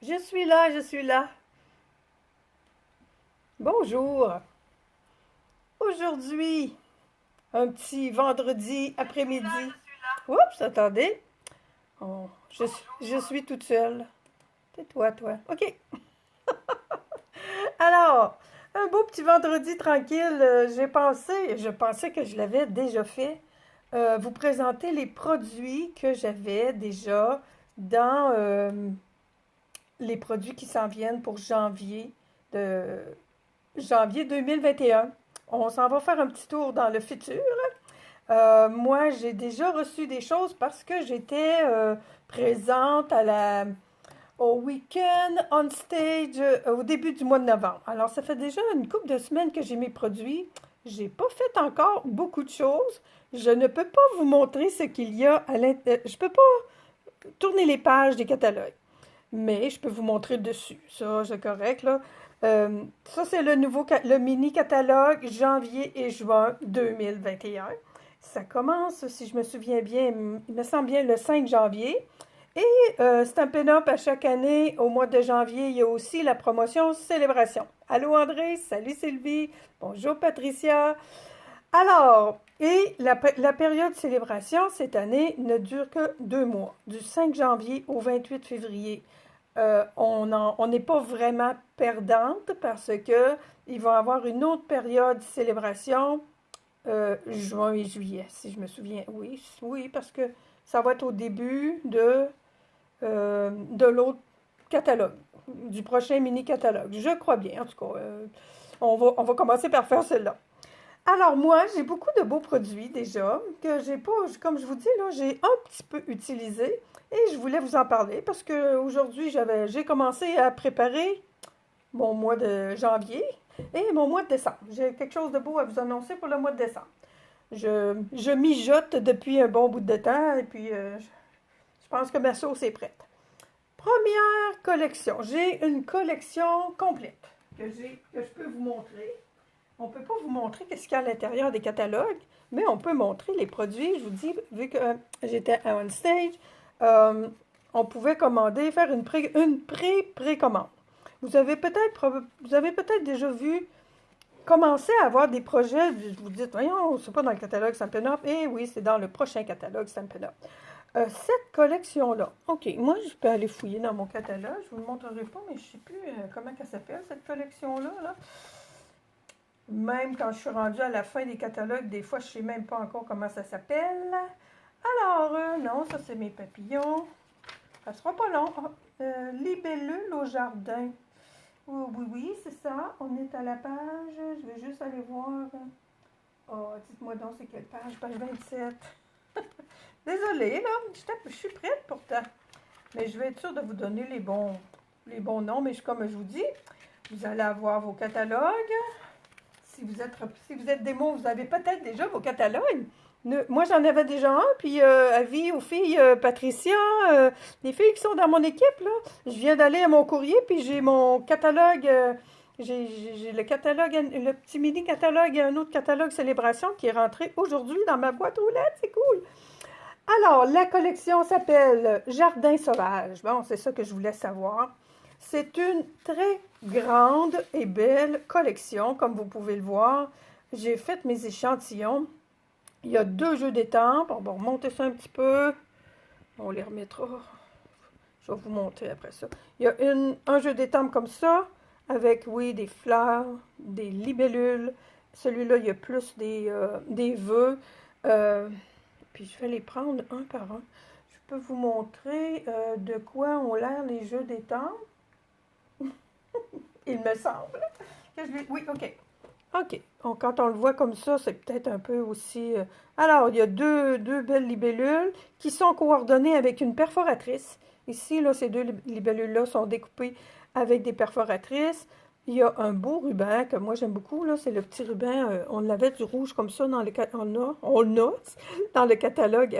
Je suis là, je suis là. Bonjour. Aujourd'hui, un petit vendredi après-midi. Oups, attendez. Je suis toute seule. C'est toi, toi. OK. Alors, un beau petit vendredi tranquille. Je pensais que je l'avais déjà fait. Vous présenter les produits que j'avais déjà dans les produits qui s'en viennent pour de janvier 2021. On s'en va faire un petit tour dans le futur. Moi, j'ai déjà reçu des choses parce que j'étais présente au week-end on stage au début du mois de novembre. Alors, ça fait déjà une couple de semaines que j'ai mes produits. J'ai pas fait encore beaucoup de choses. Je ne peux pas vous montrer ce qu'il y a à l'intérieur. Je peux pas tourner les pages des catalogues, mais je peux vous montrer dessus. Ça, c'est correct, là. Ça, c'est le mini catalogue janvier et juin 2021. Ça commence, si je me souviens bien, il me semble bien le 5 janvier. Et Stampin' Up! À chaque année, au mois de janvier, il y a aussi la promotion Célébration. Allô André, salut Sylvie, bonjour Patricia. Alors, la période célébration cette année ne dure que 2 mois, du 5 janvier au 28 février. On n'est pas vraiment perdante parce que il va y avoir une autre période de célébration, juin et juillet, si je me souviens. Oui, oui, parce que ça va être au début de l'autre catalogue, du prochain mini-catalogue. Je crois bien, en tout cas. On va commencer par faire celle-là. Alors moi, j'ai beaucoup de beaux produits déjà que j'ai pas, comme je vous dis là, j'ai un petit peu utilisé et je voulais vous en parler parce que aujourd'hui j'ai commencé à préparer mon mois de janvier et mon mois de décembre. J'ai quelque chose de beau à vous annoncer pour le mois de décembre. Je mijote depuis un bon bout de temps et puis je pense que ma sauce est prête. Première collection. J'ai une collection complète que je peux vous montrer. On ne peut pas vous montrer ce qu'il y a à l'intérieur des catalogues, mais on peut montrer les produits. Je vous dis, vu que j'étais à on stage, euh, on pouvait commander, faire une précommande. Vous avez peut-être déjà vu commencer à avoir des projets. Vous dites, voyons, c'est pas dans le catalogue Stampin' Up. Eh oui, c'est dans le prochain catalogue Stampin' Up. Cette collection-là, OK, moi, je peux aller fouiller dans mon catalogue. Je ne vous le montrerai pas, mais je ne sais plus comment elle s'appelle, cette collection-là. Là. Même quand je suis rendue à la fin des catalogues, des fois, je ne sais même pas encore comment ça s'appelle. Alors, non, ça, c'est mes papillons. Ça ne sera pas long. Libellule au jardin. Oui, oui, oui, c'est ça. On est à la page. Je vais juste aller voir. Oh, dites-moi donc, c'est quelle page? Page 27. Désolée, là. Je suis prête pourtant. Mais je vais être sûre de vous donner les bons noms. Mais comme je vous dis, vous allez avoir vos catalogues. Si vous êtes démo, vous avez peut-être déjà vos catalogues. Moi, j'en avais déjà un, puis avis aux filles Patricia, les filles qui sont dans mon équipe, là, je viens d'aller à mon courrier, puis j'ai mon catalogue, j'ai le catalogue, le petit mini-catalogue et un autre catalogue célébration qui est rentré aujourd'hui dans ma boîte aux lettres, c'est cool. Alors, la collection s'appelle Jardin sauvage. Bon, c'est ça que je voulais savoir. C'est une très grande et belle collection, comme vous pouvez le voir. J'ai fait mes échantillons. Il y a 2 jeux d'étampes. On va remonter ça un petit peu. On les remettra. Je vais vous montrer après ça. Il y a un jeu d'étampes comme ça, avec, oui, des fleurs, des libellules. Celui-là, il y a plus des vœux. Puis je vais les prendre un par un. Je peux vous montrer de quoi ont l'air les jeux d'étampes. Il me semble. Oui, OK. OK. Quand on le voit comme ça, c'est peut-être un peu aussi... Alors, il y a deux belles libellules qui sont coordonnées avec une perforatrice. Ici, là, ces 2 libellules-là sont découpées avec des perforatrices. Il y a un beau ruban que moi j'aime beaucoup, là, c'est le petit ruban, on l'avait du rouge comme ça dans on a dans le catalogue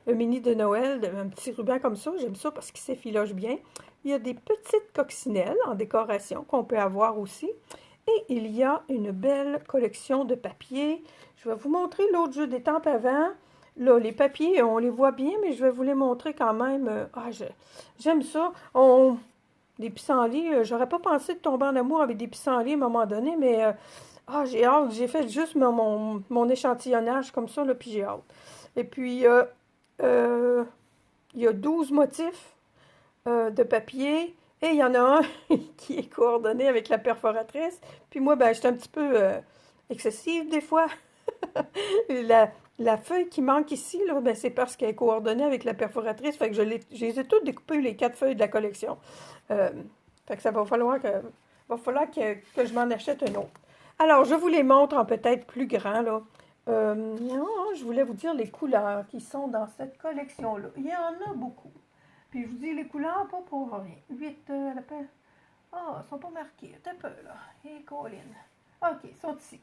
le mini de Noël, un petit ruban comme ça, j'aime ça parce qu'il s'effiloche bien. Il y a des petites coccinelles en décoration qu'on peut avoir aussi. Et il y a une belle collection de papiers. Je vais vous montrer l'autre jeu d'étampes avant. Là, les papiers, on les voit bien, mais je vais vous les montrer quand même. J'aime ça. des pissenlits. J'aurais pas pensé de tomber en amour avec des pissenlits à un moment donné, mais j'ai hâte. J'ai fait juste mon échantillonnage comme ça, là, puis j'ai hâte. Et puis, euh, il y a 12 motifs de papier et il y en a un qui est coordonné avec la perforatrice. Puis moi, ben, j'étais un petit peu excessive des fois. La, la feuille qui manque ici, là, ben, c'est parce qu'elle est coordonnée avec la perforatrice. Fait que je les ai toutes découpées, les 4 feuilles de la collection. Euh, Fait que ça va falloir que je m'en achète un autre. Alors, je vous les montre en peut-être plus grand, là. Non, je voulais vous dire les couleurs qui sont dans cette collection-là. Il y en a beaucoup. Puis je vous dis les couleurs, pas pour rien. 8 à la peine. Ah, ils sont pas marqués. Un peu, là. Et Colin. OK, ils sont ici.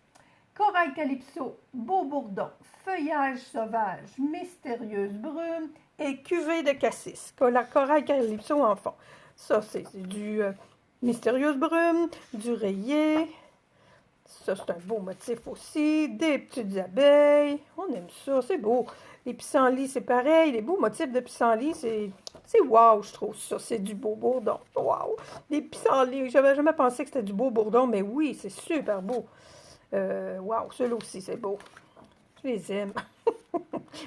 Corail calypso, beau bourdon, feuillage sauvage, mystérieuse brume et cuvée de cassis. Corail calypso en fond. Ça, c'est du mystérieuse brume, du rayé. Ça, c'est un beau motif aussi. Des petites abeilles. On aime ça, c'est beau. Les pissenlits, c'est pareil. Les beaux motifs de pissenlits, c'est wow, je trouve ça. C'est du beau bourdon. Wow. Les pissenlits, j'avais jamais pensé que c'était du beau bourdon, mais oui, c'est super beau. Wow, ceux-là aussi, c'est beau. Je les aime.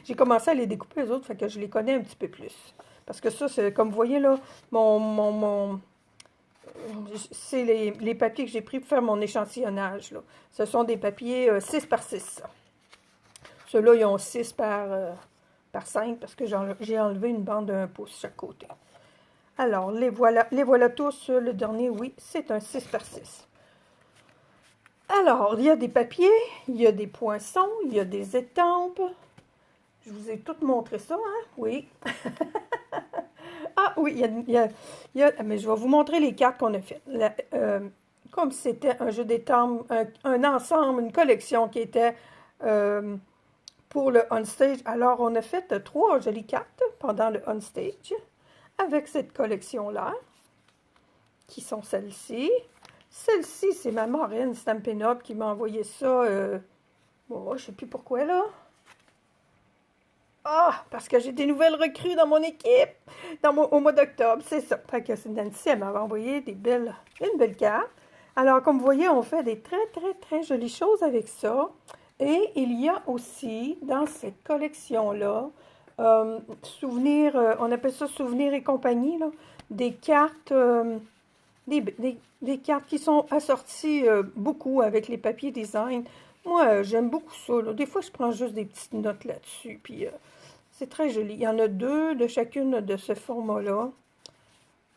J'ai commencé à les découper, les autres, fait que je les connais un petit peu plus. Parce que ça, c'est comme vous voyez là, c'est les papiers que j'ai pris pour faire mon échantillonnage. Là. Ce sont des papiers 6 par 6. Ceux-là, ils ont 6 par 5 parce que j'ai enlevé une bande de 1 pouce chaque côté. Alors, les voilà tous. Le dernier, oui, c'est un 6 par 6. Alors, il y a des papiers, il y a des poinçons, il y a des étampes. Je vous ai toutes montré ça, hein? Oui. Ah oui, mais je vais vous montrer les cartes qu'on a faites. Comme c'était un jeu d'étampes, un ensemble, une collection qui était pour le on-stage. Alors, on a fait 3 jolies cartes pendant le on-stage avec cette collection-là, qui sont celles-ci. Celle-ci, c'est ma marraine Stampin' Up qui m'a envoyé ça. Bon, je sais plus pourquoi, là. Ah, parce que j'ai des nouvelles recrues dans mon équipe au mois d'octobre, c'est ça. Fait que Nancy, elle m'avait envoyé une belle carte. Alors, comme vous voyez, on fait des très, très, très jolies choses avec ça. Et il y a aussi, dans cette collection-là, souvenirs, on appelle ça souvenirs et compagnie, là, des cartes... des cartes qui sont assorties beaucoup avec les papiers design. Moi, j'aime beaucoup ça. Là. Des fois, je prends juste des petites notes là-dessus. Puis, c'est très joli. Il y en a 2 de chacune de ce format-là.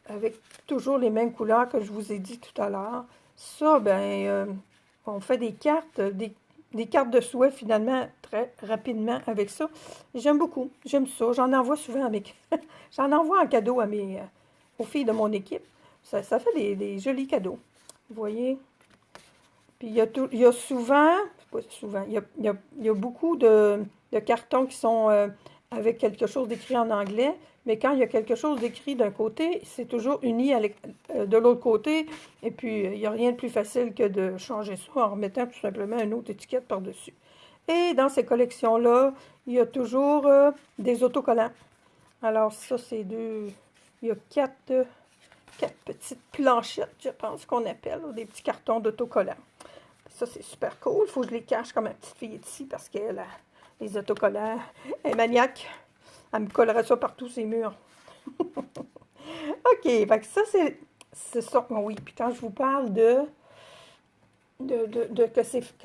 Avec toujours les mêmes couleurs que je vous ai dit tout à l'heure. Ça, ben, on fait des cartes, des cartes de souhait finalement très rapidement avec ça. J'aime beaucoup. J'aime ça. J'en envoie souvent j'en envoie en cadeau aux filles de mon équipe. Ça fait des jolis cadeaux. Vous voyez? Puis il y a souvent, pas souvent, il y a beaucoup de cartons qui sont avec quelque chose d'écrit en anglais, mais quand il y a quelque chose d'écrit d'un côté, c'est toujours uni de l'autre côté. Et puis, il n'y a rien de plus facile que de changer ça en remettant tout simplement une autre étiquette par-dessus. Et dans ces collections-là, il y a toujours des autocollants. Alors, ça, c'est il y a 4 petites planchettes, je pense qu'on appelle, ou des petits cartons d'autocollants. Ça, c'est super cool. Il faut que je les cache comme ma petite fille ici parce qu'elle a les autocollants. Elle est maniaque. Elle me collerait ça partout ses murs. OK, fait que ça, c'est ça. Oui, puis quand je vous parle que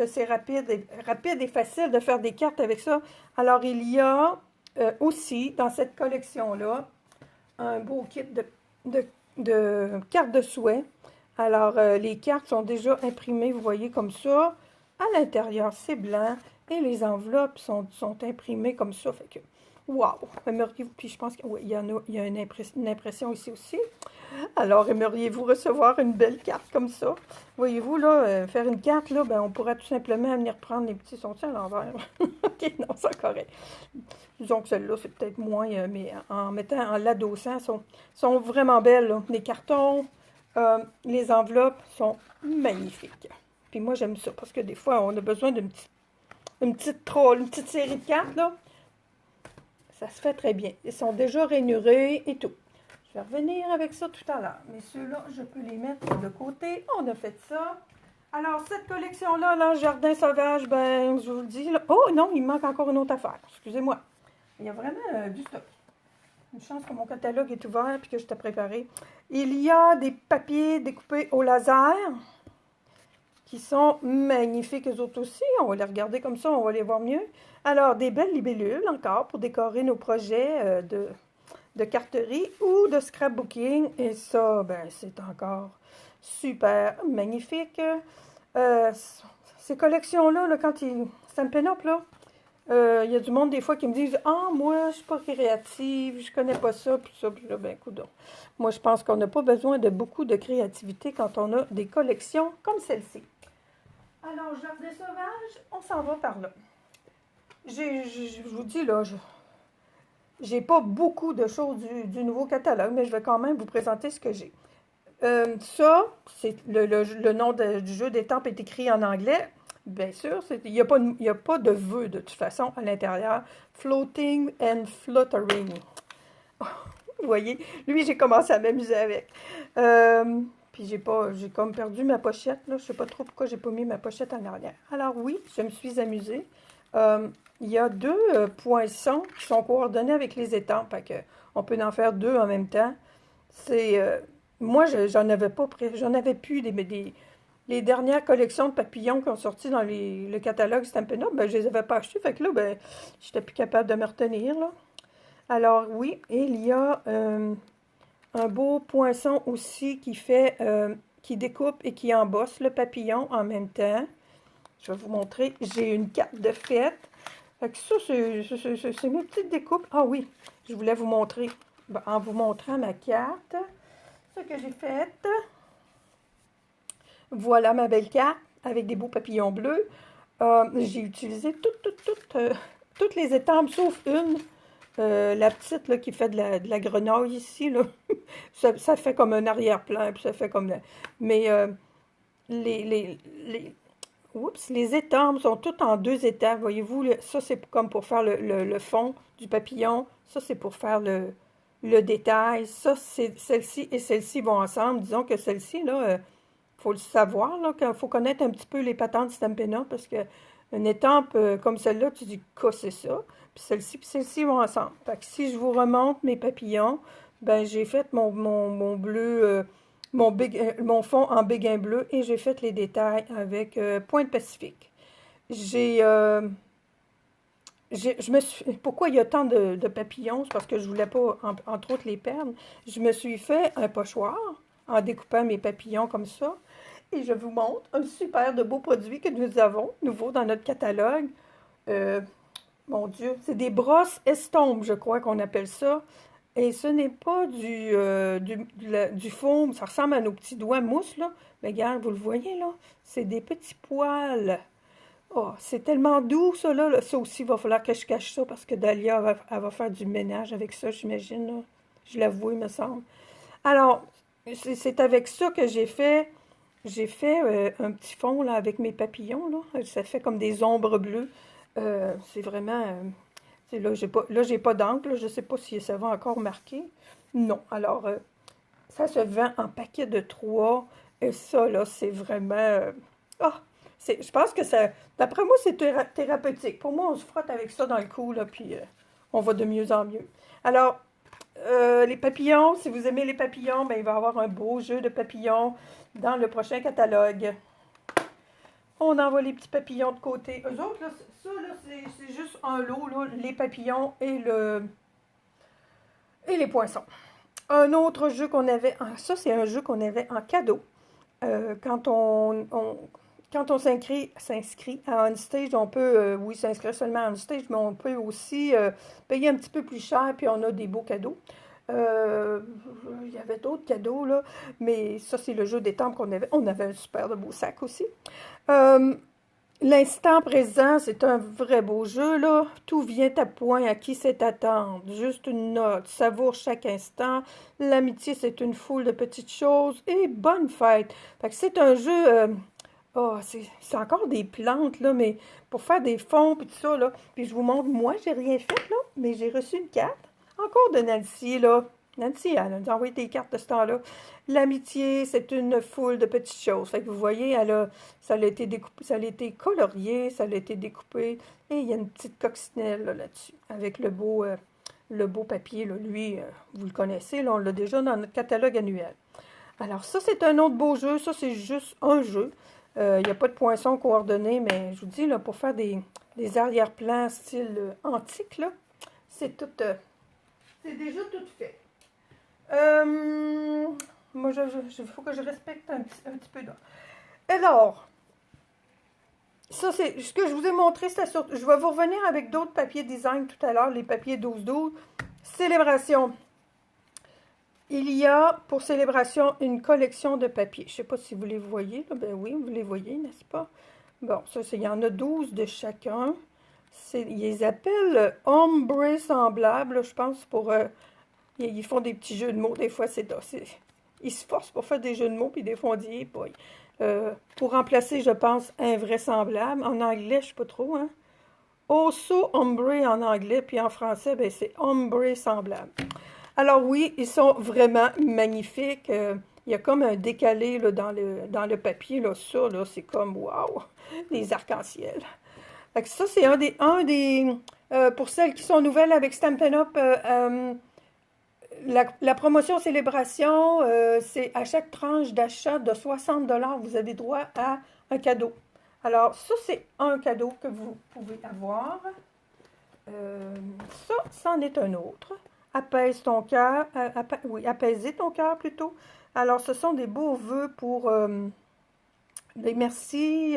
c'est rapide et facile de faire des cartes avec ça, alors il y a aussi, dans cette collection-là, un beau kit de cartes de souhait. Alors, les cartes sont déjà imprimées, vous voyez, comme ça. À l'intérieur, c'est blanc. Et les enveloppes sont imprimées comme ça. Fait que, wow! Puis je pense qu'il y a une impression ici aussi. Alors, aimeriez-vous recevoir une belle carte comme ça? Voyez-vous, là, faire une carte, là, ben, on pourrait tout simplement venir prendre les petits sont à l'envers. OK, non, c'est correct. Disons que celle-là, c'est peut-être moins, mais en l'adossant, sont vraiment belles, là. Les cartons, les enveloppes sont magnifiques. Puis moi, j'aime ça, parce que des fois, on a besoin d'une petite série de cartes, là. Ça se fait très bien. Ils sont déjà rainurés et tout. Je vais revenir avec ça tout à l'heure. Mais ceux-là, je peux les mettre de côté. On a fait ça. Alors, cette collection-là, l'Ange Jardin Sauvage, ben, je vous le dis. Là. Oh non, il manque encore une autre affaire. Excusez-moi. Il y a vraiment du stock. Une chance que mon catalogue est ouvert et que je t'ai préparé. Il y a des papiers découpés au laser qui sont magnifiques eux autres aussi. On va les regarder comme ça, on va les voir mieux. Alors, des belles libellules encore pour décorer nos projets de carterie ou de scrapbooking. Et ça, ben, c'est encore super magnifique. Ces collections-là, là, quand ils... Stampin' Up, là, il y a du monde des fois qui me disent « Ah, moi, je suis pas créative, je connais pas ça, puis ça, puis là, ben, coudonc. » Moi, je pense qu'on n'a pas besoin de beaucoup de créativité quand on a des collections comme celle-ci. Alors, Jardin Sauvage, on s'en va par là. Je vous dis, là, j'ai pas beaucoup de choses du nouveau catalogue, mais je vais quand même vous présenter ce que j'ai. Ça, c'est le nom du jeu d'étampes est écrit en anglais. Bien sûr, il n'y a pas de vœux de toute façon à l'intérieur. Floating and fluttering. Vous voyez, lui, j'ai commencé à m'amuser avec. Puis j'ai comme perdu ma pochette, là. Je sais pas trop pourquoi j'ai pas mis ma pochette en arrière. Alors oui, je me suis amusée. Il y a deux poinçons qui sont coordonnés avec les étampes. On peut en faire deux en même temps. Moi, j'en avais pas, j'en avais plus les dernières collections de papillons qui ont sorti dans le catalogue Stampin' Up, ben, je les avais pas achetés. Fait que là, ben, j'étais plus capable de me retenir, là. Alors oui, et il y a un beau poinçon aussi qui découpe et qui embosse le papillon en même temps. Je vais vous montrer. J'ai une carte de fête. Fait que ça, c'est mes petites découpes. Ah oui, je voulais vous montrer, en vous montrant ma carte, ce que j'ai fait. Voilà ma belle carte avec des beaux papillons bleus. J'ai utilisé toutes les étampes sauf une. La petite là, qui fait de la grenouille ici, là. Ça fait comme un arrière-plan, puis ça fait comme... Mais les étampes sont toutes en deux étapes, voyez-vous. Ça, c'est comme pour faire le fond du papillon. Ça, c'est pour faire le détail. Ça, celle-ci et celle-ci vont ensemble. Disons que celle-ci, là, faut le savoir, là, qu'il faut connaître un petit peu les patentes Stampin' Up, parce que une étampe comme celle-là, tu dis « c'est ça ». Puis celle-ci vont ensemble. Fait que si je vous remonte mes papillons, ben j'ai fait mon bleu, mon fond en béguin bleu et j'ai fait les détails avec Pointe Pacifique. Pourquoi il y a tant de papillons? C'est parce que je voulais pas, entre autres, les perdre. Je me suis fait un pochoir en découpant mes papillons comme ça. Et je vous montre un super de beau produit que nous avons, nouveau dans notre catalogue. Mon Dieu, c'est des brosses estompes, je crois qu'on appelle ça. Et ce n'est pas du foam, ça ressemble à nos petits doigts mousse, là. Mais regarde, vous le voyez, là? C'est des petits poils. Oh, c'est tellement doux, ça, là. Ça aussi, il va falloir que je cache ça parce que Dahlia, elle va faire du ménage avec ça, j'imagine, là. Je l'avoue, il me semble. Alors, c'est avec ça que j'ai fait un petit fond, là, avec mes papillons, là. Ça fait comme des ombres bleues. C'est vraiment... là, j'ai pas d'encre. Je ne sais pas si ça va encore marquer. Non. Alors, ça se vend en paquet de 3. Et ça, là, c'est vraiment... je pense que ça... D'après moi, c'est thérapeutique. Pour moi, on se frotte avec ça dans le cou, là, puis on va de mieux en mieux. Alors, les papillons, si vous aimez les papillons, ben, il va y avoir un beau jeu de papillons dans le prochain catalogue. On envoie les petits papillons de côté. Eux autres, là, ça, là, c'est juste un lot, là, les papillons et les poinçons. Un autre jeu qu'on avait, ça, c'est un jeu qu'on avait en cadeau. Quand on s'inscrit à OnStage, on peut, oui, s'inscrire seulement à OnStage, mais on peut aussi payer un petit peu plus cher, puis on a des beaux cadeaux. Il y avait d'autres cadeaux, là, mais ça, c'est le jeu d'étampes qu'on avait. On avait un super de beau sac aussi. L'instant présent, c'est un vrai beau jeu, là. Tout vient à point, à qui c'est attendre. Juste une note, savoure chaque instant. L'amitié, c'est une foule de petites choses. Et bonne fête. Fait que c'est un jeu... c'est encore des plantes, là, mais pour faire des fonds, puis tout ça, là. Puis je vous montre, moi, j'ai rien fait, là, mais j'ai reçu une carte. Encore de Nancy, là. Nancy, elle nous a envoyé des cartes de ce temps-là. L'amitié, c'est une foule de petites choses. Fait que vous voyez, ça a été découpé, ça a été colorié, ça a été découpé. Et il y a une petite coccinelle là-dessus, avec le beau papier. Là. Lui, vous le connaissez, là, on l'a déjà dans notre catalogue annuel. Alors ça, c'est un autre beau jeu. Ça, c'est juste un jeu. Il n'y a pas de poinçons coordonnés, mais je vous dis, là, pour faire des arrière-plans style antique, là, c'est tout... c'est déjà tout fait. Moi, il faut que je respecte un petit peu là. Alors, ça, c'est ce que je vous ai montré. Je vais vous revenir avec d'autres papiers design tout à l'heure, les papiers 12-12. Célébration. Il y a, pour célébration, une collection de papiers. Je ne sais pas si vous les voyez. Là. Ben oui, vous les voyez, n'est-ce pas? Bon, ça, il y en a 12 de chacun. Ils les appellent ombre semblables, je pense, pour... ils font des petits jeux de mots. Des fois, ils se forcent pour faire des jeux de mots, puis des fois, on dit, boy. Pour remplacer, je pense, invraisemblable. En anglais, je ne sais pas trop, hein. Osso ombre en anglais, puis en français, ben, c'est ombre semblable. Alors oui, ils sont vraiment magnifiques. Il y a comme un décalé là, dans le papier. Là, ça, là, c'est comme, wow, des arcs-en-ciel. Ça, c'est un des pour celles qui sont nouvelles avec Stampin' Up, la promotion célébration, c'est à chaque tranche d'achat de 60 $, vous avez droit à un cadeau. Alors, ça, c'est un cadeau que vous pouvez avoir. Ça, c'en est un autre. Apaise ton cœur. Oui, apaiser ton cœur plutôt. Alors, ce sont des beaux vœux pour des merci.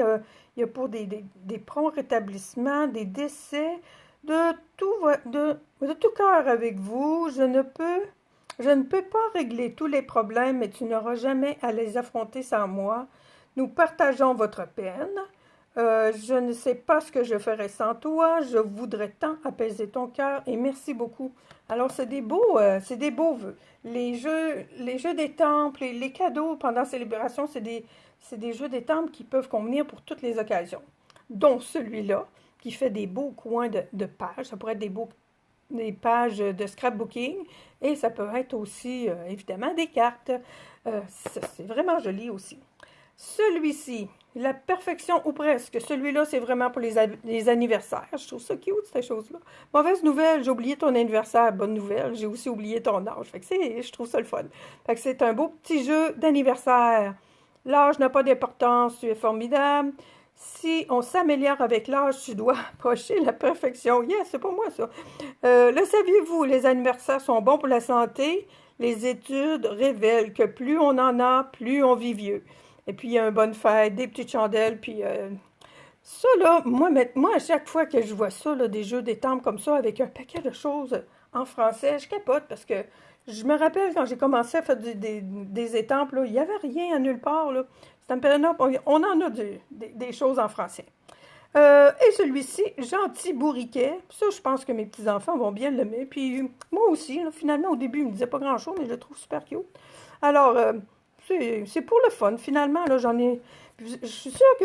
Il y a pour des prompts rétablissements, des décès, de tout cœur avec vous. Je ne peux pas régler tous les problèmes, mais tu n'auras jamais à les affronter sans moi. Nous partageons votre peine. Je ne sais pas ce que je ferais sans toi. Je voudrais tant apaiser ton cœur et merci beaucoup. Alors, c'est des beaux vœux. Les jeux des temples et les cadeaux pendant la célébration, c'est des jeux des temples qui peuvent convenir pour toutes les occasions. Dont celui-là, qui fait des beaux coins de pages. Ça pourrait être des pages de scrapbooking et ça peut être aussi, évidemment, des cartes. C'est vraiment joli aussi. Celui-ci, la perfection ou presque. Celui-là, c'est vraiment pour les anniversaires. Je trouve ça cute, cette chose-là. Mauvaise nouvelle, j'ai oublié ton anniversaire. Bonne nouvelle, j'ai aussi oublié ton âge. Fait que je trouve ça le fun. Fait que c'est un beau petit jeu d'anniversaire. L'âge n'a pas d'importance, tu es formidable. Si on s'améliore avec l'âge, tu dois approcher la perfection. Yes, c'est pas moi ça. Le saviez-vous, les anniversaires sont bons pour la santé. Les études révèlent que plus on en a, plus on vit vieux. Et puis, il y a une bonne fête, des petites chandelles, puis ça, là, moi, à chaque fois que je vois ça, là, des jeux des temples comme ça, avec un paquet de choses en français, je capote, parce que je me rappelle quand j'ai commencé à faire des étampes, là, il n'y avait rien à nulle part, là. Stampin' Up, on en a des choses en français. Et celui-ci, Gentil Bourriquet. Ça, je pense que mes petits-enfants vont bien l'aimer. Puis moi aussi, là, finalement, au début, ils ne me disaient pas grand-chose, mais je le trouve super cute. Alors, c'est pour le fun. Finalement, là, je suis sûre que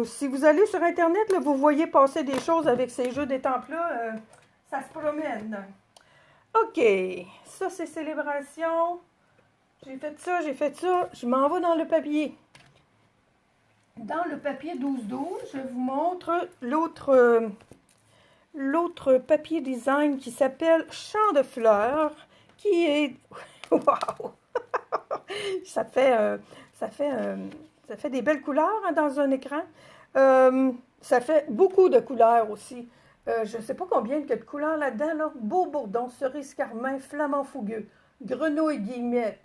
si vous allez sur Internet, là, vous voyez passer des choses avec ces jeux d'étampes-là. Ça se promène. OK. Ça, c'est célébration. J'ai fait ça. Je m'en vais dans le papier. Dans le papier 12-12, je vous montre l'autre papier design qui s'appelle Champ de fleurs, qui est... Wow! Ça fait des belles couleurs hein, dans un écran. Ça fait beaucoup de couleurs aussi. Je ne sais pas combien de couleurs là-dedans. Là. Beau bourdon, cerise carmin, flamand fougueux, grenouille guillemette,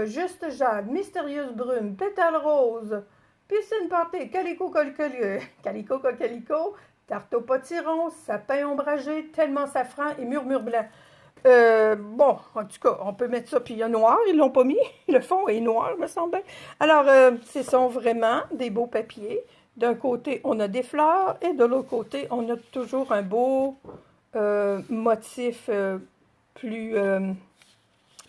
juste jade, mystérieuse brume, pétale rose, piscine portée, calico calico, tarte au potiron, sapin ombragé, tellement safran et murmure blanc. Bon, en tout cas, on peut mettre ça, puis il y a noir, ils l'ont pas mis, le fond est noir, me semble. Alors, ce sont vraiment des beaux papiers. D'un côté, on a des fleurs, et de l'autre côté, on a toujours un beau motif plus...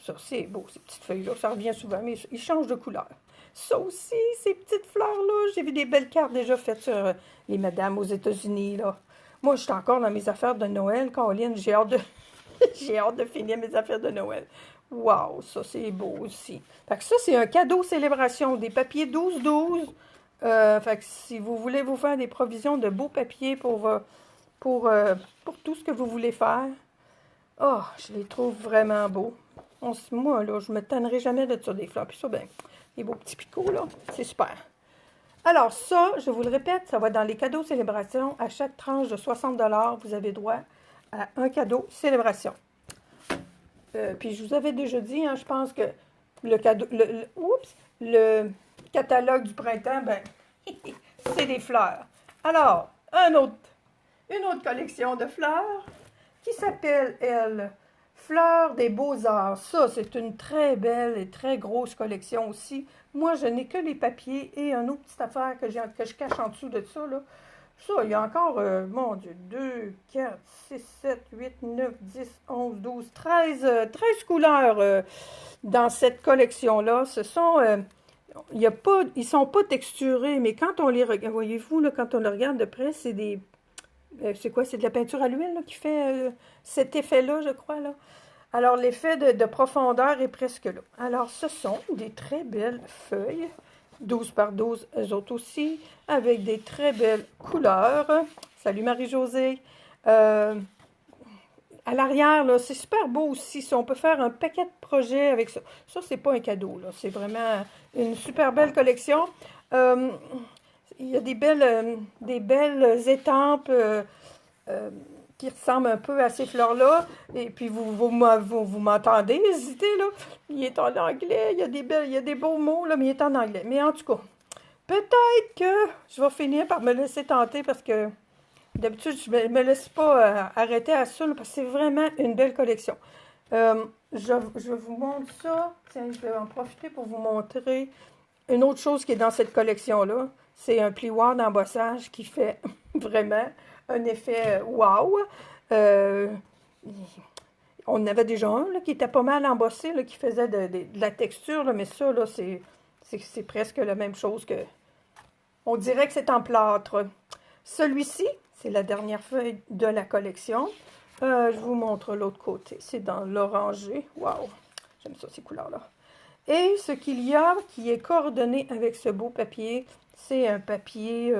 ça, c'est beau, ces petites feuilles-là, ça revient souvent, mais ils changent de couleur. Ça aussi, ces petites fleurs-là, j'ai vu des belles cartes déjà faites sur les madames aux États-Unis, là. Moi, je suis encore dans mes affaires de Noël, Caroline, j'ai hâte de finir mes affaires de Noël. Wow, ça c'est beau aussi. Fait que ça, c'est un cadeau célébration, des papiers 12-12. Fait que si vous voulez vous faire des provisions de beaux papiers pour tout ce que vous voulez faire, oh, je les trouve vraiment beaux. Moi, là, je me tannerai jamais de ça, des fleurs. Puis ça, ben, les beaux petits picots, là, c'est super. Alors ça, je vous le répète, ça va dans les cadeaux célébration. À chaque tranche de 60 vous avez droit à un cadeau célébration. Puis je vous avais déjà dit, hein, je pense que le cadeau, le catalogue du printemps, ben, c'est des fleurs. Alors, une autre collection de fleurs qui s'appelle, elle, Fleurs des Beaux-Arts. Ça, c'est une très belle et très grosse collection aussi. Moi, je n'ai que les papiers et une autre petite affaire que je cache en dessous de ça, là. Ça, il y a encore, mon Dieu, 2, 4, 6, 7, 8, 9, 10, 11, 12, 13 couleurs dans cette collection-là. Ce sont, ils sont pas texturés, mais quand on les regarde, voyez-vous, là, quand on les regarde de près, c'est des, c'est quoi, c'est de la peinture à l'huile là, qui fait cet effet-là, je crois, là. Alors, l'effet de profondeur est presque là. Alors, ce sont des très belles feuilles, 12 par 12, eux autres aussi, avec des très belles couleurs. Salut Marie-Josée. À l'arrière, là, c'est super beau aussi. Ça, on peut faire un paquet de projets avec ça. Ça, c'est pas un cadeau, là. C'est vraiment une super belle collection. Euh, il y a des belles étampes qui ressemblent un peu à ces fleurs-là. Et puis, vous m'entendez hésiter, là. Il est en anglais. Il y a des beaux mots, là, mais il est en anglais. Mais en tout cas, peut-être que je vais finir par me laisser tenter parce que d'habitude, je ne me laisse pas arrêter à ça, là, parce que c'est vraiment une belle collection. Je vous montre ça. Tiens, je vais en profiter pour vous montrer une autre chose qui est dans cette collection-là. C'est un plioir d'embossage qui fait vraiment un effet wow. Euh, on en avait déjà un là, qui était pas mal embossé, là, qui faisait de la texture, là, mais ça, là, c'est presque la même chose que... On dirait que c'est en plâtre. Celui-ci, c'est la dernière feuille de la collection. Je vous montre l'autre côté. C'est dans l'orangé. Waouh! J'aime ça, ces couleurs-là. Et ce qu'il y a qui est coordonné avec ce beau papier, c'est un papier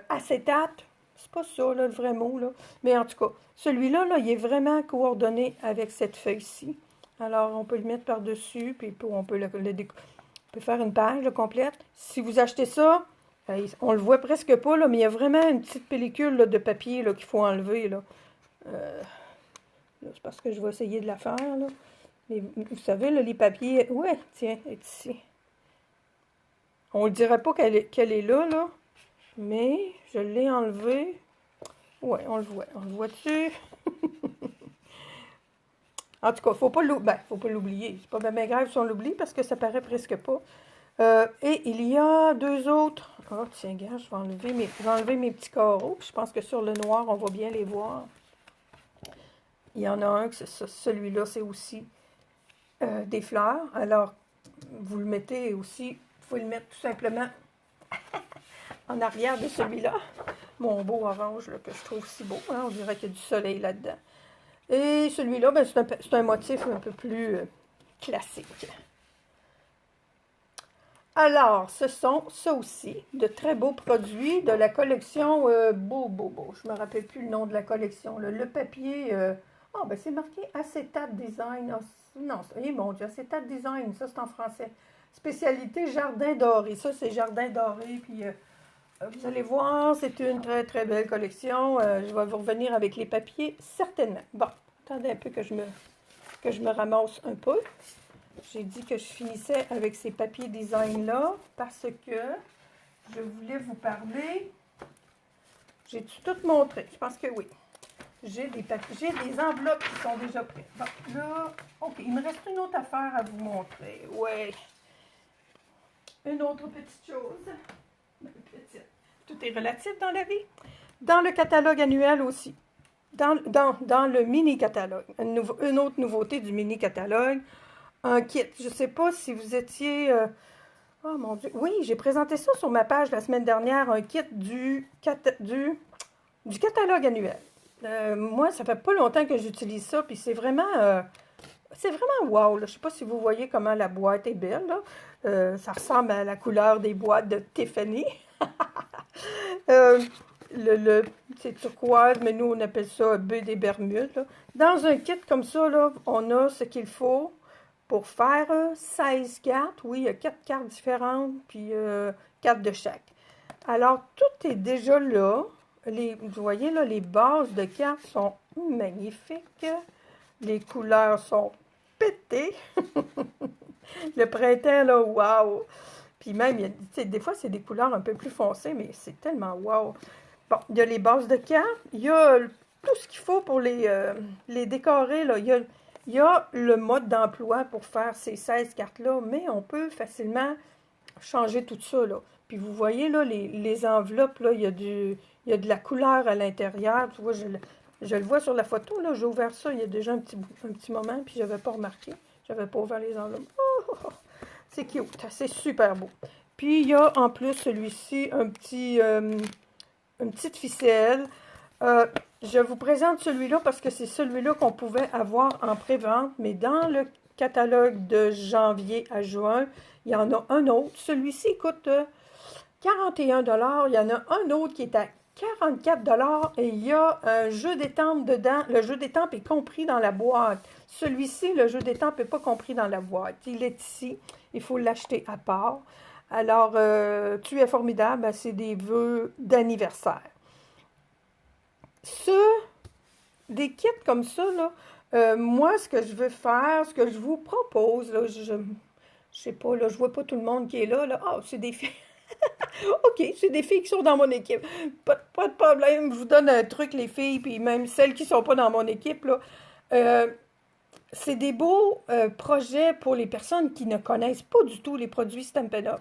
acétate. C'est pas ça, là, le vrai mot, là. Mais en tout cas, celui-là, là, il est vraiment coordonné avec cette feuille-ci. Alors, on peut le mettre par-dessus, puis on peut on peut faire une page là, complète. Si vous achetez ça, on le voit presque pas, là, mais il y a vraiment une petite pellicule là, de papier là, qu'il faut enlever. Là. Là, c'est parce que je vais essayer de la faire. Là. Mais vous savez, là, les papiers... Ouais, tiens, elle est ici. On ne dirait pas qu'elle est là, là. Mais je l'ai enlevée. Ouais, on le voit. On le voit dessus. En tout cas, faut pas l'oublier. C'est pas bien grave si on l'oublie parce que ça paraît presque pas. Et il y a deux autres. Ah, tiens, gars, je vais enlever mes petits carreaux. Je pense que sur le noir, on va bien les voir. Il y en a un, c'est ça. Celui-là, c'est aussi des fleurs. Alors, vous le mettez aussi, il faut le mettre tout simplement en arrière de celui-là. Mon beau orange, là, que je trouve si beau. Hein, on dirait qu'il y a du soleil là-dedans. Et celui-là, ben, c'est un motif un peu plus classique. Alors, ce sont, ça aussi, de très beaux produits de la collection Beau. Je me rappelle plus le nom de la collection. Là. Le papier, ben c'est marqué Acétate Design. Oh, non, mon Dieu, Acétate Design, ça c'est en français. Spécialité Jardin Doré. Ça, c'est Jardin Doré. Puis, vous allez voir, c'est une très, très belle collection. Je vais vous revenir avec les papiers, certainement. Bon, attendez un peu que je me ramasse un peu. J'ai dit que je finissais avec ces papiers design-là parce que je voulais vous parler. J'ai tout montré? Je pense que oui. J'ai des enveloppes qui sont déjà prêtes. Bon, là, OK, il me reste une autre affaire à vous montrer. Ouais. Une autre petite chose. Petite. Tout est relatif dans la vie. Dans le catalogue annuel aussi. Dans le mini-catalogue. Une autre nouveauté du mini-catalogue. Un kit. Je ne sais pas si vous étiez... Oh mon Dieu. Oui, j'ai présenté ça sur ma page la semaine dernière. Un kit du catalogue annuel. moi, ça fait pas longtemps que j'utilise ça, puis c'est vraiment wow, là. Je sais pas si vous voyez comment la boîte est belle, là. Ça ressemble à la couleur des boîtes de Tiffany. Euh, le, c'est turquoise, mais nous, on appelle ça B des Bermudes, là. Dans un kit comme ça, là, on a ce qu'il faut pour faire 16 cartes. Oui, il y a 4 cartes différentes, puis 4 de chaque. Alors, tout est déjà là. Vous voyez, là, les bases de cartes sont magnifiques. Les couleurs sont pétées. Le printemps, là, wow! Puis même, des fois, c'est des couleurs un peu plus foncées, mais c'est tellement wow! Bon, il y a les bases de cartes. Il y a tout ce qu'il faut pour les décorer, là. Il y a le mode d'emploi pour faire ces 16 cartes-là, mais on peut facilement changer tout ça, là. Puis vous voyez, là, les enveloppes, là, il y a de la couleur à l'intérieur. Tu vois, je le vois sur la photo, là. J'ai ouvert ça il y a déjà un petit moment, puis je n'avais pas remarqué. Je n'avais pas ouvert les enveloppes. Oh, c'est cute, c'est super beau. Puis il y a en plus celui-ci, une petite ficelle. Je vous présente celui-là parce que c'est celui-là qu'on pouvait avoir en pré-vente, mais dans le catalogue de janvier à juin, il y en a un autre. Celui-ci coûte 41 $. Il y en a un autre qui est à 44 $ et il y a un jeu d'étampes dedans. Le jeu d'étampes est compris dans la boîte. Celui-ci, le jeu d'étampes n'est pas compris dans la boîte. Il est ici. Il faut l'acheter à part. Alors, tu es formidable. C'est des vœux d'anniversaire. Des kits comme ça, là, moi, ce que je veux faire, ce que je vous propose, là, je sais pas, là, je vois pas tout le monde qui est là. Ah, c'est des filles. OK, c'est des filles qui sont dans mon équipe. Pas de problème, je vous donne un truc, les filles, puis même celles qui sont pas dans mon équipe, là. C'est des beaux projets pour les personnes qui ne connaissent pas du tout les produits Stampin' Up!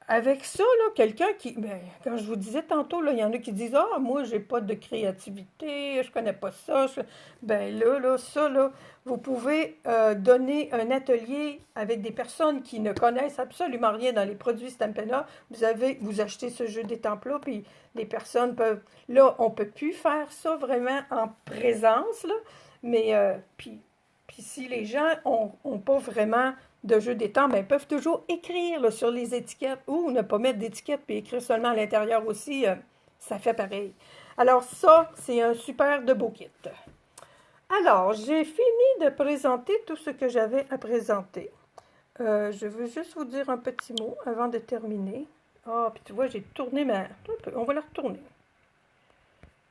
Avec ça, là, quelqu'un qui, ben, quand je vous disais tantôt, là, il y en a qui disent, ah, moi, j'ai pas de créativité, je connais pas ça. Ben là, ça, là, vous pouvez donner un atelier avec des personnes qui ne connaissent absolument rien dans les produits Stampin' Up! Vous achetez ce jeu d'étampes-là, puis les personnes peuvent, là, on peut plus faire ça vraiment en présence, là, mais, puis si les gens ont pas vraiment de jeux d'étampes, ben, ils peuvent toujours écrire là, sur les étiquettes ou ne pas mettre d'étiquette puis écrire seulement à l'intérieur aussi, ça fait pareil. Alors ça, c'est un super de beau kit. Alors, j'ai fini de présenter tout ce que j'avais à présenter. Je veux juste vous dire un petit mot avant de terminer. Ah, puis tu vois, j'ai tourné ma... On va la retourner.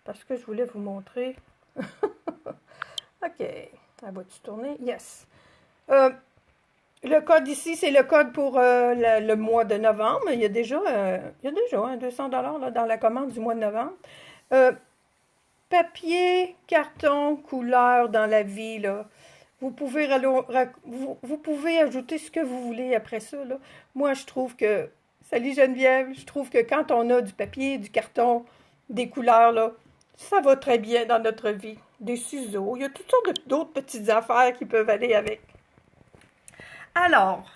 Parce que je voulais vous montrer. OK. Elle va-tu tourner? Yes. Le code ici, c'est le code pour le mois de novembre. Il y a déjà 200 $ là, dans la commande du mois de novembre. Papier, carton, couleur dans la vie, là. Vous pouvez ajouter ce que vous voulez après ça, là. Moi, je trouve que... Salut Geneviève! Je trouve que quand on a du papier, du carton, des couleurs, là, ça va très bien dans notre vie. Des ciseaux, il y a toutes sortes d'autres petites affaires qui peuvent aller avec. Alors,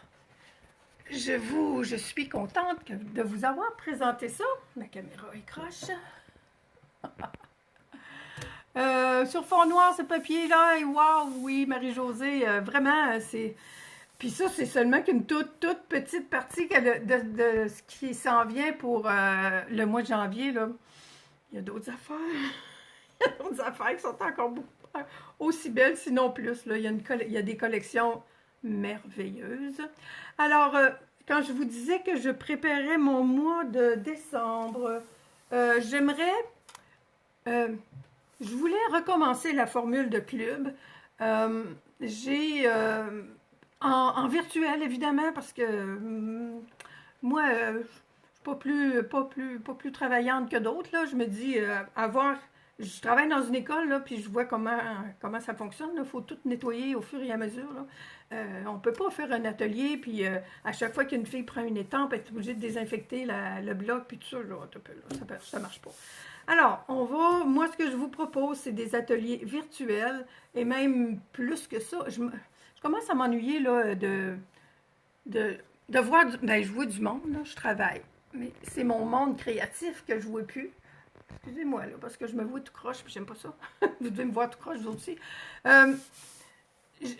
je suis contente de vous avoir présenté ça. Ma caméra est croche. Sur fond noir, ce papier-là, et wow, oui, Marie-Josée, vraiment, c'est... Puis ça, c'est seulement qu'une toute petite partie de ce qui s'en vient pour le mois de janvier, là. Il y a d'autres affaires. Il y a d'autres affaires qui sont encore aussi belles, sinon plus, là. Il y a des collections merveilleuse. Alors, quand je vous disais que je préparais mon mois de décembre, je voulais recommencer la formule de club. J'ai en virtuel, évidemment, parce que moi, je suis pas plus travaillante que d'autres, là. Je me dis, je travaille dans une école, là, puis je vois comment ça fonctionne. Il faut tout nettoyer au fur et à mesure, là. On ne peut pas faire un atelier, puis à chaque fois qu'une fille prend une étampe, elle est obligée de désinfecter le bloc, puis tout ça, là, ça marche pas. Alors, moi, ce que je vous propose, c'est des ateliers virtuels, et même plus que ça. Je commence à m'ennuyer, là, de voir, je vois du monde, là, je travaille, mais c'est mon monde créatif que je ne vois plus. Excusez-moi, là, parce que je me vois tout croche, puis j'aime pas ça. Vous devez me voir tout croche, vous aussi. Euh,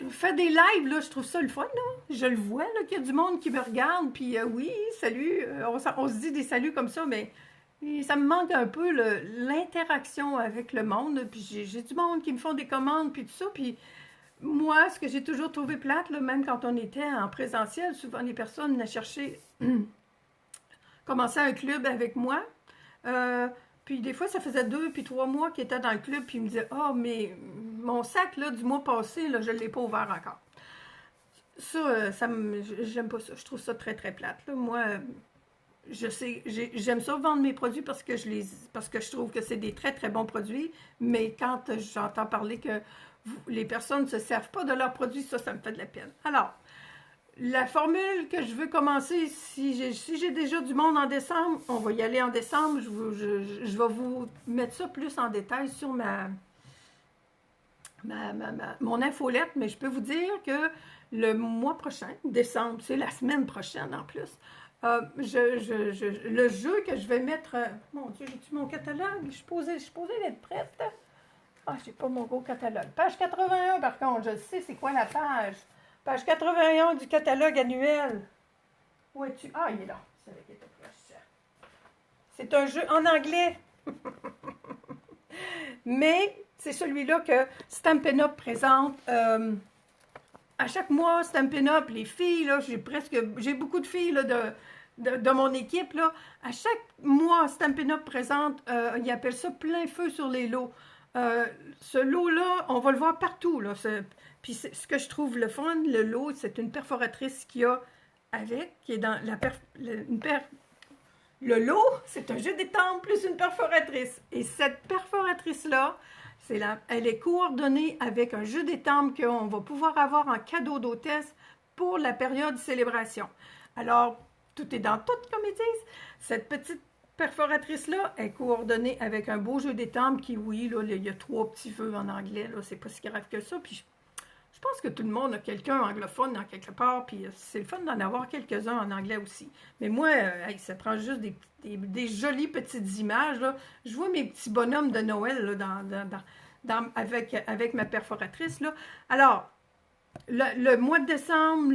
Faire des lives, là, je trouve ça le fun, là. Je le vois, là, qu'il y a du monde qui me regarde, puis oui, salut, on se dit des saluts comme ça, mais ça me manque un peu l'interaction avec le monde, puis j'ai du monde qui me font des commandes, puis tout ça, puis moi, ce que j'ai toujours trouvé plate, là, même quand on était en présentiel, souvent les personnes venaient chercher, commençaient un club avec moi, euh, puis des fois, ça faisait 2 puis 3 mois qu'ils étaient dans le club, puis ils me disaient, ah, mais mon sac là, du mois passé, là, je ne l'ai pas ouvert encore. Ça, j'aime pas ça. Je trouve ça très, très plate, là. Moi, je sais, j'aime ça vendre mes produits parce que je trouve que c'est des très, très bons produits, mais quand j'entends parler que les personnes ne se servent pas de leurs produits, ça me fait de la peine. Alors, la formule que je veux commencer, si j'ai déjà du monde en décembre, on va y aller en décembre. Je vais vous mettre ça plus en détail sur mon infolette, mais je peux vous dire que le mois prochain, décembre, c'est la semaine prochaine en plus, le jeu que je vais mettre... mon Dieu, j'ai-tu mon catalogue? Je suis posée d'être prête. Ah, j'ai pas mon gros catalogue. Page 81, par contre, je sais c'est quoi la page. Page 81 du catalogue annuel. Où es-tu? Ah, il est là. C'est un jeu en anglais. Mais c'est celui-là que Stampin' Up présente. À chaque mois, Stampin' Up, les filles, là, j'ai beaucoup de filles là, de mon équipe. Là. À chaque mois, Stampin' Up présente, ils appellent ça plein feu sur les lots. Ce lot-là, on va le voir partout. Là. Puis ce que je trouve le fun, le lot, c'est une perforatrice qu'il y a avec, qui est dans le lot, c'est un jeu d'étampe plus une perforatrice. Et cette perforatrice-là, elle est coordonnée avec un jeu d'étampe qu'on va pouvoir avoir en cadeau d'hôtesse pour la période de célébration. Alors, tout est dans tout, comme ils disent. Cette petite perforatrice-là est coordonnée avec un beau jeu d'étampe qui, oui, là, il y a 3 petits feux en anglais, là, c'est pas si grave que ça. Puis je pense que tout le monde a quelqu'un anglophone dans quelque part, puis c'est le fun d'en avoir quelques-uns en anglais aussi. Mais moi, ça prend juste des jolies petites images. Là. Je vois mes petits bonhommes de Noël là, avec ma perforatrice. Là. Alors, le mois de décembre,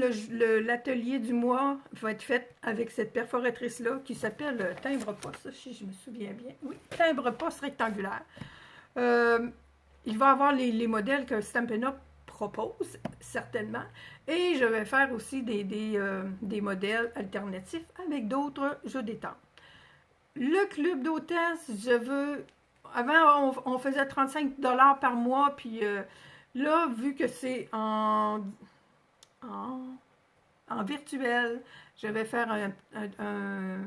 l'atelier du mois va être fait avec cette perforatrice-là qui s'appelle timbre-poste, si je me souviens bien. Oui, timbre-poste rectangulaire. Il va y avoir les modèles que Stampin' Up propose, certainement. Et je vais faire aussi des modèles alternatifs avec d'autres jeux d'étampe. Le club d'hôtesse, avant, on faisait 35 $ par mois, puis là, vu que c'est en virtuel, je vais faire un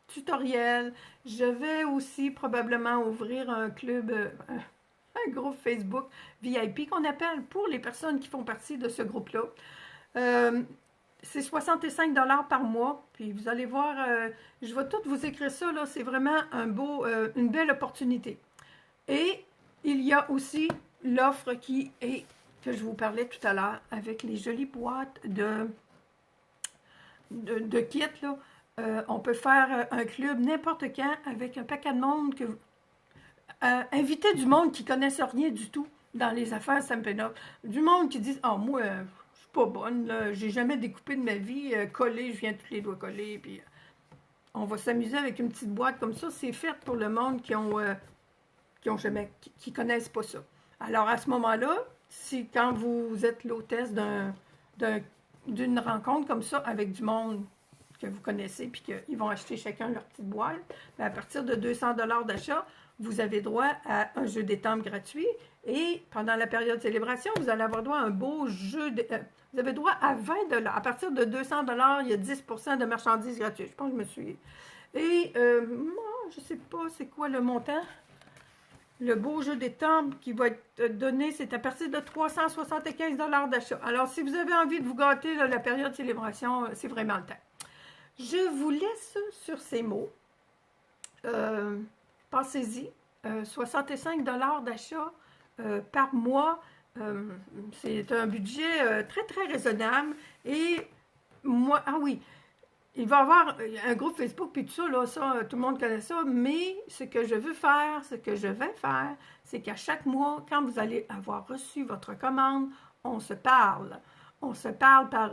tutoriel. Je vais aussi probablement ouvrir un club, un groupe Facebook VIP qu'on appelle pour les personnes qui font partie de ce groupe-là. C'est 65 $ par mois. Puis vous allez voir, je vais tout vous écrire ça, là. C'est vraiment une belle opportunité. Et il y a aussi l'offre que je vous parlais tout à l'heure, avec les jolies boîtes de kits, là. On peut faire un club n'importe quand avec un paquet de monde inviter du monde qui ne connaissent rien du tout dans les affaires Stampin' Up. Du monde qui dit « Ah, moi, je suis pas bonne, là, j'ai jamais découpé de ma vie, collé, je viens tous les doigts collés. » Puis on va s'amuser avec une petite boîte comme ça. C'est fait pour le monde qui connaissent pas ça. Alors, à ce moment-là, quand vous êtes l'hôtesse d'une rencontre comme ça avec du monde que vous connaissez, puis qu'ils vont acheter chacun leur petite boîte, bien, à partir de 200 $ d'achat, vous avez droit à un jeu d'étampe gratuit. Et pendant la période de célébration, vous allez avoir droit à un beau jeu vous avez droit à 20 $. À partir de 200 $, il y a 10 % de marchandises gratuites. Je pense que je me suis... Et, je ne sais pas c'est quoi le montant. Le beau jeu d'étampe qui va être donné, c'est à partir de 375 $ d'achat. Alors, si vous avez envie de vous gâter, là, la période de célébration, c'est vraiment le temps. Je vous laisse sur ces mots. Pensez-y. 65 $ d'achat par mois. C'est un budget très, très raisonnable. Et moi, ah oui, il va y avoir un groupe Facebook, puis tout ça, là, ça, tout le monde connaît ça, mais ce que je veux faire, ce que je vais faire, c'est qu'à chaque mois, quand vous allez avoir reçu votre commande, on se parle. On se parle par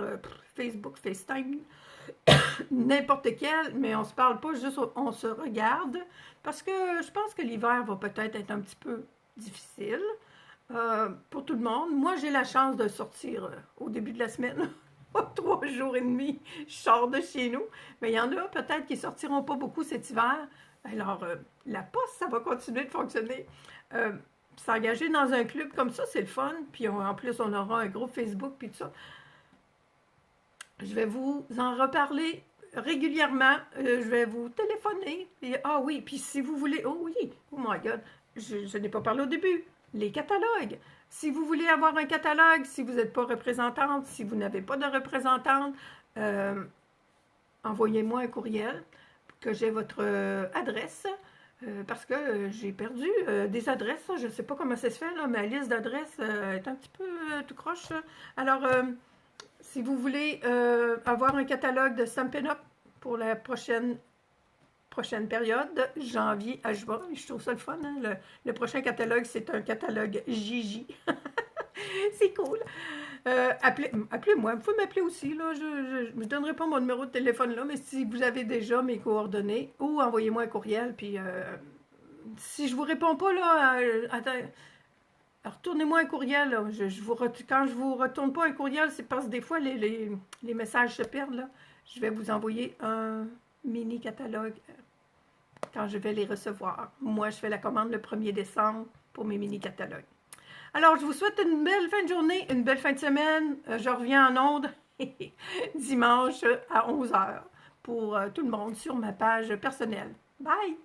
Facebook, FaceTime, n'importe quel, mais on se parle pas, juste on se regarde, parce que je pense que l'hiver va peut-être être un petit peu difficile pour tout le monde. Moi, j'ai la chance de sortir au début de la semaine. 3 jours et demi, je sors de chez nous. Mais il y en a peut-être qui ne sortiront pas beaucoup cet hiver. Alors, la poste, ça va continuer de fonctionner. S'engager dans un club comme ça, c'est le fun. Puis en plus, on aura un groupe Facebook, puis tout ça. Je vais vous en reparler régulièrement. Je vais vous téléphoner. Et, ah oui, puis si vous voulez... Oh oui, oh my God, je n'ai pas parlé au début. Les catalogues. Si vous voulez avoir un catalogue, si vous n'êtes pas représentante, si vous n'avez pas de représentante, envoyez-moi un courriel que j'ai votre adresse parce que j'ai perdu des adresses. Je ne sais pas comment ça se fait, là, ma liste d'adresses est un petit peu tout croche. Alors, si vous voulez avoir un catalogue de Stampin' Up pour la prochaine période, de janvier à juin. Je trouve ça le fun. Hein? Le prochain catalogue, c'est un catalogue Gigi. C'est cool. Appelez-moi. Vous pouvez m'appeler aussi. Là. Je ne donnerai pas mon numéro de téléphone là, mais si vous avez déjà mes coordonnées, ou envoyez-moi un courriel. Puis si je ne vous réponds pas, là, retournez-moi un courriel. Là. Quand je ne vous retourne pas un courriel, c'est parce que des fois, les messages se perdent. Là. Je vais vous envoyer un mini catalogue quand je vais les recevoir. Moi, je fais la commande le 1er décembre pour mes mini-catalogues. Alors, je vous souhaite une belle fin de journée, une belle fin de semaine. Je reviens en ondes dimanche à 11h pour tout le monde sur ma page personnelle. Bye!